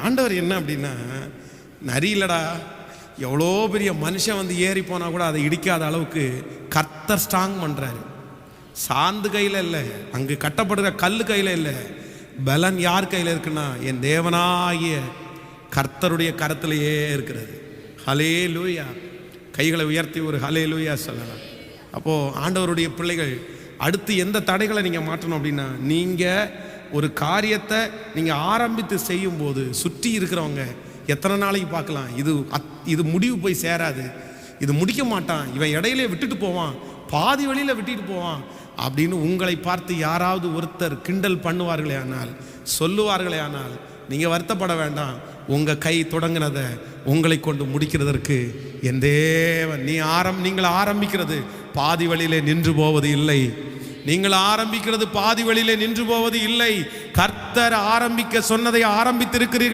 ஆண்டவர் என்ன அப்படின்னா, நரி இல்லடா, எவ்வளோ பெரிய மனுஷன் வந்து ஏறி போனால் கூட அதை இடிக்காத அளவுக்கு கர்த்தர் ஸ்ட்ராங் பண்ணுறாரு. சாந்து கையில் இல்லை, அங்கு கட்டப்படுகிற கல் கையில் இல்லை, பலன் யார் கையில் இருக்குன்னா என் தேவனாகிய கர்த்தருடைய கரத்திலேயே இருக்கிறது. ஹலே லூயா. கைகளை உயர்த்தி ஒரு ஹலே லூயா சொல்லலாம். அப்போது ஆண்டவருடைய பிள்ளைகள் அடுத்து எந்த தடைகளை நீங்கள் மாற்றணும் அப்படின்னா, நீங்கள் ஒரு காரியத்தை நீங்கள் ஆரம்பித்து செய்யும்போது சுற்றி இருக்கிறவங்க எத்தனை நாளைக்கு பார்க்கலாம், இது முடிவு போய் சேராது, இது முடிக்க மாட்டான், இவன் இடையிலே விட்டுட்டு போவான், பாதி வழியில் விட்டுட்டு போவான் அப்படின்னு உங்களை பார்த்து யாராவது ஒருத்தர் கிண்டல் பண்ணுவார்களே ஆனால், சொல்லுவார்களே ஆனால், நீங்கள் வருத்தப்பட வேண்டாம். உங்கள் கை தொடங்கினதை உங்களை கொண்டு முடிக்கிறதற்கு என் தேவன். நீங்கள் ஆரம்பிக்கிறது பாதி வழியிலே நின்று போவது இல்லை. நீங்கள் ஆரம்பிக்கிறது பாதி வழியிலே நின்று போவது இல்லை. கர்த்தர் ஆரம்பிக்க சொன்னதை ஆரம்பித்திருக்கிறீர்கள்.